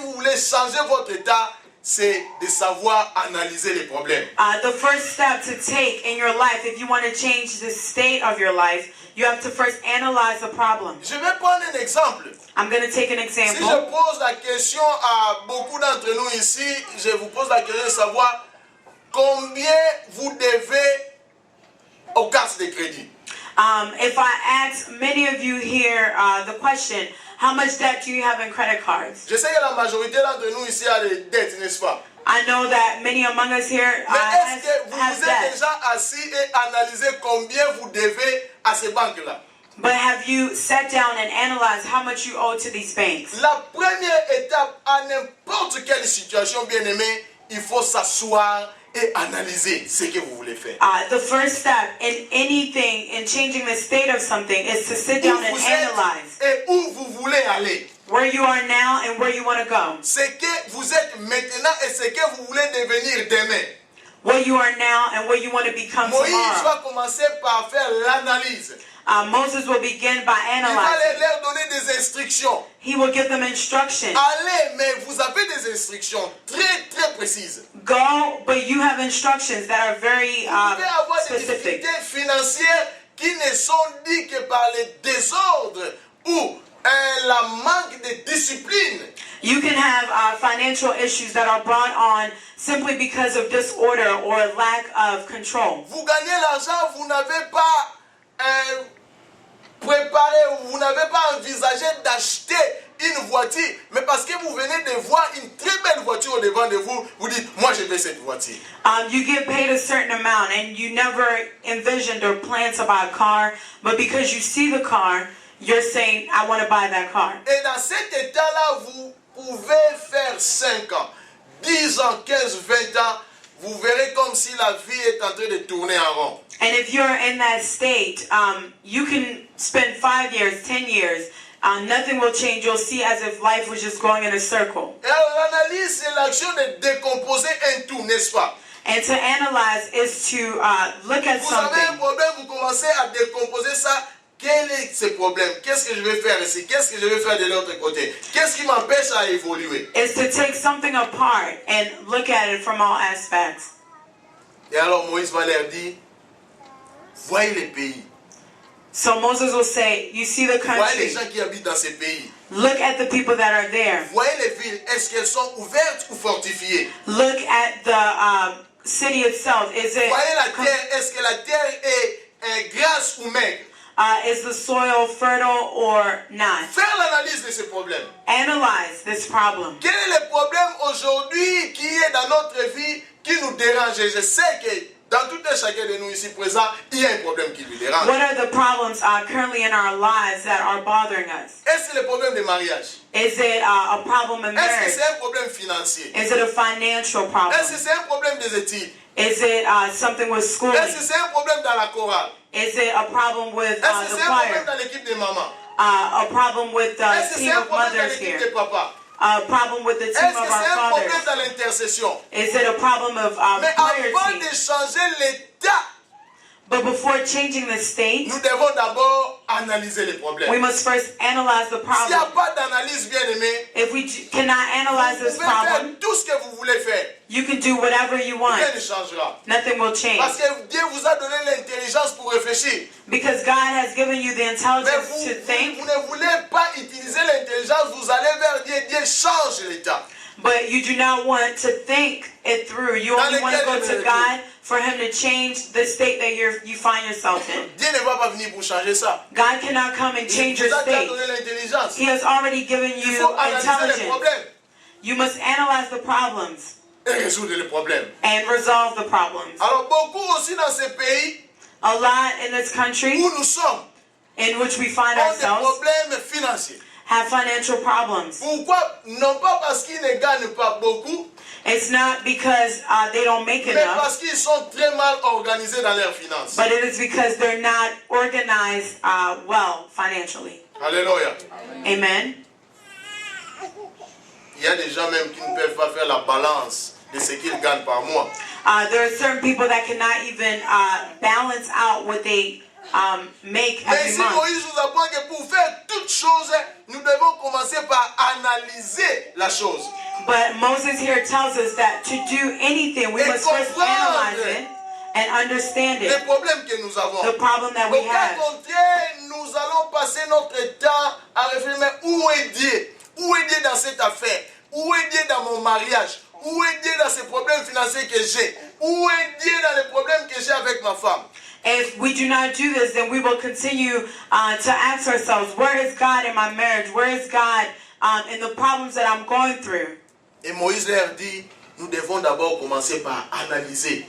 vous voulez changer votre état, c'est de savoir analyser les problèmes. The first step to take in your life, if you want to change the state of your life, you have to first analyze the problem. Je vais prendre un exemple. I'm going to take an Si example. je pose la question à beaucoup d'entre nous ici, je vous pose la question de savoir combien vous devez aux cartes de crédit. If I ask many of you here the question, how much debt do you have in credit cards? Je sais que la majorité d'entre nous ici a des dettes, n'est-ce pas? I know that many among us here Mais est-ce que vous have vous êtes debt. déjà assis et analysé combien vous devez à ces banques-là? But have you sat down and analyzed how much you owe to these banks? La première étape à n'importe quelle situation, bien aimé, il faut s'asseoir et analyser ce que vous voulez faire. The first step in anything, in changing the state of something, is to sit Où down and vous êtes analyze et où vous voulez aller. where you are now and where you want to go. Ce que vous êtes maintenant et ce que vous voulez devenir demain. Where you are now and where you want to become Moïse tomorrow. va commencer par faire l'analyse. Moses will begin by Il va analyzing. leur donner des instructions. He will give them instructions. Allez, mais vous avez des instructions très très précises. Go, but you have instructions that are very Vous pouvez avoir des specific. difficultés financières qui ne sont dites que par le désordre ou la manque de discipline. You can have financial issues that are brought on simply because of disorder or lack of control. Vous gagnez l'argent, vous n'avez pas préparé, vous n'avez pas envisagé d'acheter une voiture, mais parce que vous venez de voir une très belle voiture au devant de vous, vous dites, moi je veux cette voiture. You get paid a certain amount and you never envisioned or planned to buy a car, but because you see the car, you're saying, I want to buy that car. Et dans cet état-là, vous pouvez faire 5 ans, 10 ans, 15, 20 ans, vous verrez comme si la vie est en train de tourner en rond. And if you're in that state, you can spend 5 years, 10 years, nothing will change. You'll see as if life was just going in a circle. Et alors, l'analyse, c'est l'action de décomposer un tout, n'est-ce pas? And to analyze is to look at Vous avez un something. problème, vous commencez à décomposer ça. Quel est ce problème? Qu'est-ce que je vais faire ici? Qu'est-ce que je vais faire de l'autre côté? Qu'est-ce qui m'empêche à évoluer? Is to take something apart and look at it from all aspects. Et alors Moïse va leur dire, voyez les pays. So Moses will say, you see the Voyez les country, gens qui habitent dans ces pays. look at the people that are there. Voyez les villes, est-ce qu'elles sont ouvertes ou fortifiées? Look at the city itself. Is it Voyez la terre, est-ce que la terre est grasse ou maigre? is the soil fertile or not? Faire l'analyse de ce problème. Analyze this problem. Quel est le problème aujourd'hui qui est dans notre vie, qui nous dérange? Je sais que dans tout et chacun de nous ici présents, il y a un problème qui nous dérange. What are the problems currently in our lives that are bothering us? Est-ce que c'est le problème de mariage? Is it a problem in Est-ce que marriage? c'est un problème financier? Is it a financial problem? Est-ce que c'est un problème des études? Is it something with schooling? Est-ce que c'est un problème dans la chorale? Is it a problem with Est-ce que the c'est un problème choir? dans l'équipe de maman? A problem with the Est-ce que team c'est un of problème dans mothers l'équipe here? de papa? A problem with the team Est-ce que of c'est our un problème fathers? dans l'intercession? Is it a problem of Mais prayer avant team? de changer l'état, But before changing the state, nous devons d'abord analyser les problèmes. we must first analyze the S'il n'y a problem. pas d'analyse, bien aimé, If we cannot analyze vous this pouvez faire problem, tout ce que vous voulez faire. you can do whatever you want. Rien ne changera. Nothing will change. Parce que Dieu vous a donné l'intelligence pour réfléchir. Because God has given you the Mais intelligence vous, to think, vous ne voulez pas utiliser l'intelligence, vous allez vers Dieu, Dieu change l'état. but you do not want to think it through. You only want to go to God for Him to change the state that you find yourself in. Dieu ne va pas venir pour changer ça. God cannot come and change Il your vous a déjà state. donné l'intelligence. He has already given Il you faut analyser les intelligence. problèmes You must analyze the problems et résoudre les problèmes. and resolve the problems. Alors beaucoup aussi dans ces pays A lot in this country où nous sommes in which we find ont des ourselves problèmes financiers. have financial problems. Pourquoi? Non pas parce qu'ils ne gagnent pas beaucoup, It's not because they don't make mais enough, parce qu'ils sont très mal organisés dans leurs finances. but it is because they're not organized well financially. Alléluia. Amen. Il y a des gens même qui ne peuvent pas faire la balance de ce qu'ils gagnent par mois. There are certain people that cannot even balance out what they make Mais every ici, month. Moïse nous apprend que pour faire toute chose, nous devons commencer par analyser la chose. But Moses here tells us that to do anything, we Et must first comprendre analyze it and understand Les it, problèmes que nous avons. the problem that we Au cas have. contraire, nous allons passer notre temps à réfléchir, mais où est Dieu? Où est Dieu dans cette affaire? Où est Dieu dans mon mariage? Où est Dieu dans ces problèmes financiers que j'ai? Où est Dieu dans les problèmes que j'ai avec ma femme? If we do not do this, then we will continue to ask ourselves, where is God in my marriage? Where is God in the problems that I'm going through? Et Moïse leur dit, nous devons d'abord commencer par analyser.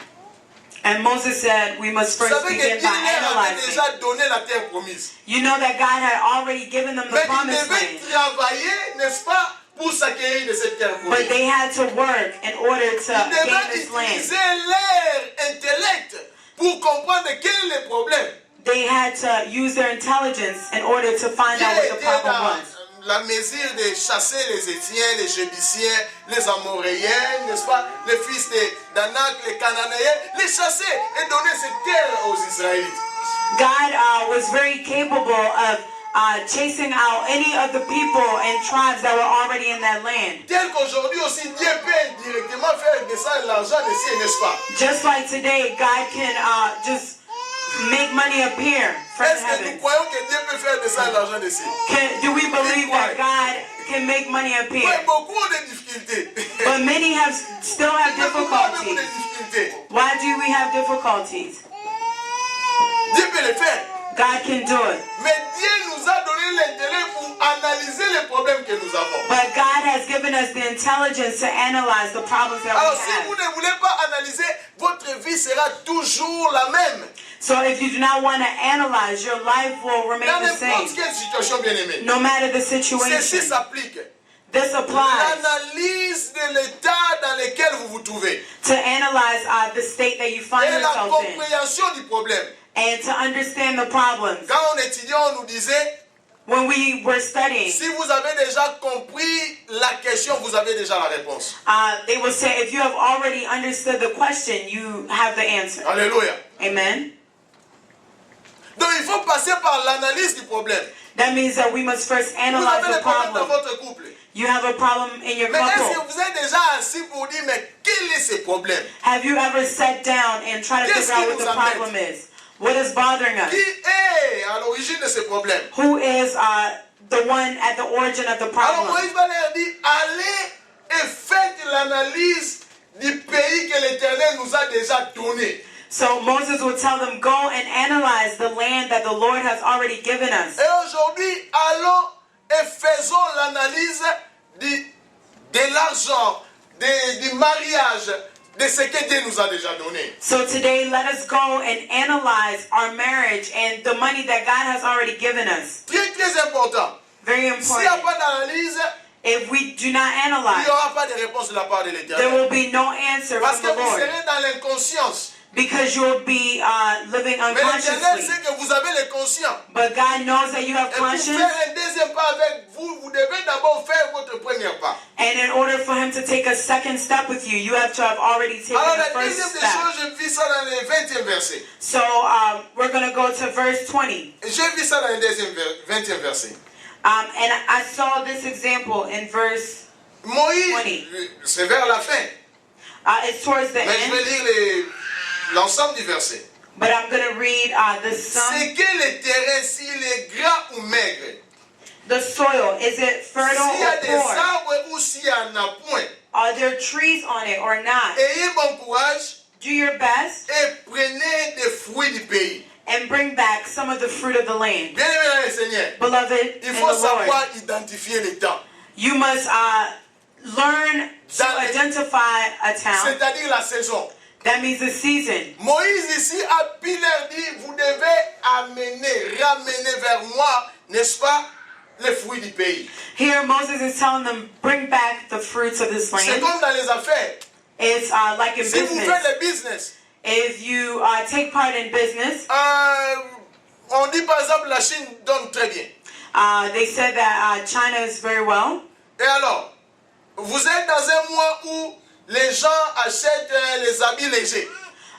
And Moses said, we must Vous first savez que begin Dieu by leur avait analyzing. déjà donné la terre promise. You know that God had already given them the Mais ils promised devaient land, travailler, n'est-ce pas, pour s'acquérir de cette terre but promise. they had to work in order to Ils gain devaient this land. utiliser leur intellect pour comprendre quel est le problème. They had to use their intelligence in order to find Dieu out what the était problem dans was. la mesure de chasser les Étiens, les Jébusiens, les Amoréens, n'est-ce pas, les fils d'Anak, les Cananéens, les chasser et donner cette terre aux Israélites. God was very capable of chasing out any of the people and tribes that were already in that land. Tel qu'aujourd'hui aussi, Dieu peut directement faire descendre l'argent d'ici, n'est-ce pas? Just like today, God can just make money appear from Est-ce que nous heaven. croyons que Dieu peut faire descendre l'argent d'ici? Do we believe that God can make money Oui, appear? beaucoup ont des difficultés. But many still have Mais pourquoi avez-vous des difficulties. difficultés? Why do we have difficulties? Dieu peut le faire. God can do it. Mais Dieu nous a donné l'intellect pour analyser les problèmes que nous avons. But God has given us the intelligence to analyze the problems that Alors we si vous have. ne voulez pas analyser, votre vie sera toujours la même. So if you do not want to analyze, your life will remain Dans the n'importe same, quelle situation, bien aimée. no matter the Ceci situation. s'applique. This applies L'analyse de l'état dans lequel vous vous trouvez. to analyze the state that you find Et la yourself in compréhension du problème. and to understand the problems. Quand on étudiait, on nous disait, When we were studying, si vous avez déjà compris la question, vous avez déjà la réponse. they will say, if you have already understood the question, you have the answer. Alléluia. Amen? Donc il faut passer par l'analyse du problème. That means that we must first Vous analyze avez the des problèmes dans problem. votre couple. You have a problem in your Mais est-ce que couple. vous êtes déjà assis pour dire, mais quel est ce problème? Have you ever sat down and tried to Qu'est-ce figure out qui what nous the embête? problem is? What is bothering Qui us? est à l'origine de ce problème? Who is the one at the origin of the Alors problem? Moïse va leur dire, allez et faites l'analyse du pays que l'Éternel nous a déjà donné. So Moses will tell them, go and analyze the land that the Lord has already given us. Et aujourd'hui, allons et faisons l'analyse de l'argent, du mariage, de ce que Dieu nous a déjà donné. So today, let us go and analyze our marriage and the money that God has already given us. Très, très important. Very S'il n'y a important. pas d'analyse, If we do not il analyze, n'y aura pas de réponse de la part de there l'Éternel. will be no answer Parce from que the vous Lord serez dans l'inconscience. because you will be living Mais l'Éternel unconsciously. sait que vous avez le conscient. But God knows that you have Et pour conscience, faire un deuxième pas avec vous, vous devez d'abord faire votre premier pas. and in order for Him to take a second step with you, you have to have already taken Alors the la first deuxième des step. choses, je vis ça dans le 20e verset. So we're going to go to verse 20. J'ai vu ça dans le 20e verset. And I saw this example in verse, Moïse, 20. c'est vers la fin. it's towards the Mais je end, vais lire l'ensemble du verset. but I'm going to read the sum. C'est que le terrain, s'il est gras ou maigre, The soil, is it fertile s'il y a or des poor? arbres ou s'il y en a point, Are there trees on it or not? ayez bon courage Do your best et prenez des fruits du pays. and bring back some of the fruit of the land. Bien aimé dans le Seigneur, Beloved il in faut the Lord, savoir identifier les temps, you must learn to identify a town. c'est-à-dire la saison. That means the season. Moïse ici a pu leur dire, vous devez ramener vers moi, n'est-ce pas, les fruits du pays. Here Moses is telling them, bring back the fruits of this C'est land. comme dans les affaires. It's like in Si vous business. faites le business, If you take part in business, on dit par exemple la Chine donne très bien. they said that China is very well. Et alors, vous êtes dans un mois où les gens achètent les habits légers.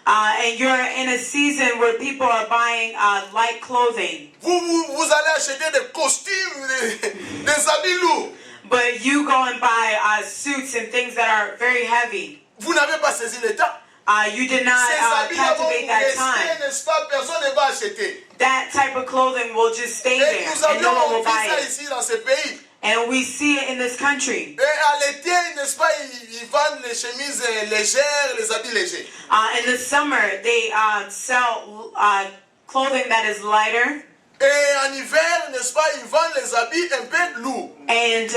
and you're in a season where people are buying light clothing. Vous allez acheter des costumes, des habits lourds. But you go and buy suits and things that are very heavy. Vous n'avez pas saisi le temps. You did not Ces habits-là vont captivate vous that rester, time. n'est-ce pas? Personne ne va acheter. That type of clothing will just stay Et there, nous and no one avions will vu buy ça it. ici dans ce pays. And we see it in this country. Et à l'été, n'est-ce pas, ils vendent les chemises légères, les habits légers. In the summer, they sell clothing that is lighter. Et en hiver, n'est-ce pas, ils vendent les habits un peu lourds. And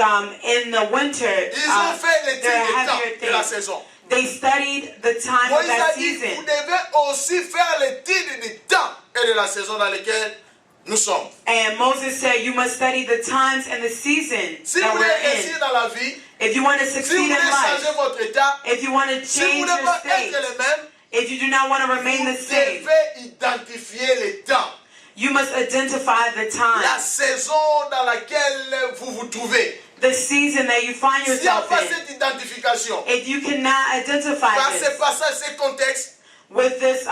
in the winter, Ils ont fait l'étude they're du temps heavier de la things. saison. They studied the time of Moïse that a dit, vous season. devez aussi faire l'étude du temps et de la saison dans laquelle nous sommes. And Moses said, you must study the times and the season Si that vous voulez we're réussir in. dans la vie, If you want to si vous succeed voulez in changer life, votre état, if you want to si vous change ne voulez your pas state, être les mêmes, if you do not want to remain vous the same, devez identifier les temps. you must identify the La time, saison dans laquelle vous vous trouvez. the season that you find S'il n'y a yourself pas in. cette identification, If you cannot identify par ces this passages, ces contextes, with this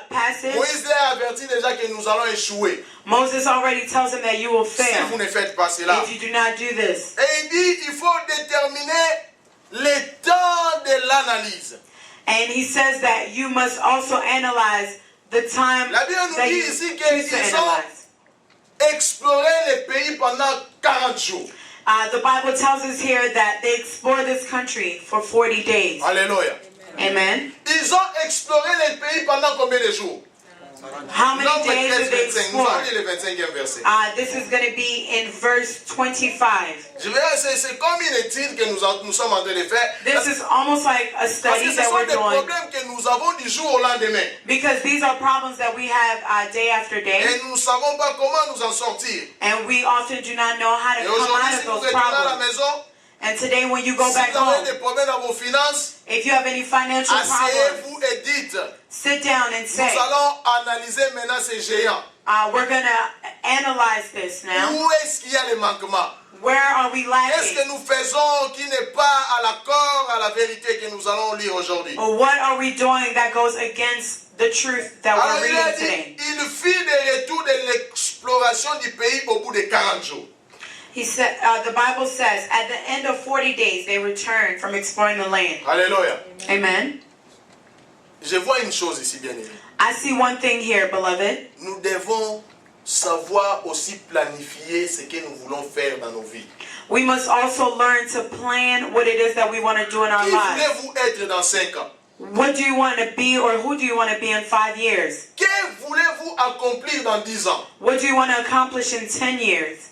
passage, Moïse a averti déjà que nous allons échouer Moses already tells him that you will si fail vous ne faites pas cela. if you do not do this. Et il dit, il faut déterminer les temps de l'analyse. And he says that you must also analyze the time La Bible nous that dit you ici choose to qu'ils ont analyze. exploré les pays pendant 40 jours. The Bible tells us here that they explored this country for 40 days. Alléluia. Amen. Ils ont exploré les pays pendant combien de jours? How many Nombre days 13, did they 25. Nous explore? allons lire le 25e verset. This is going to be in verse 25. C'est comme une étude que nous sommes en train de faire. This is almost like a Parce que study ce that sont we're des doing, problèmes que nous avons du jour au lendemain. because these are problems that we have day after day, Et nous ne savons pas comment nous en sortir. and we often do not know how to Et come aujourd'hui, out si of vous those retournez à la problems. maison, And today when you go si back vous avez home, des problèmes dans vos finances, if you have any financial problems, asseyez-vous et dites, sit down and nous say, allons analyser maintenant ces géants. we're going to analyze this now. Où est-ce qu'il y a les manquements? Where are we Qu'est-ce que lacking? nous faisons qui n'est pas à l'accord à la vérité que nous allons lire aujourd'hui? Or what are we doing that goes against the truth that Alors we're il a reading dit, today? il fit des retours de l'exploration du pays au bout de 40 jours. He said, the Bible says, at the end of 40 days, they returned from exploring the land. Alléluia. Amen. Je vois une chose ici, bien aimé. I see one thing here, beloved. Nous devons savoir aussi planifier ce que nous voulons faire dans nos vies. We must also learn to plan what it is that we want to do in our Qui lives. voulez-vous être dans 5 ans? What do you want to be, or who do you want to be in 5 years? Que voulez-vous accomplir dans 10 ans? What do you want to accomplish in 10 years?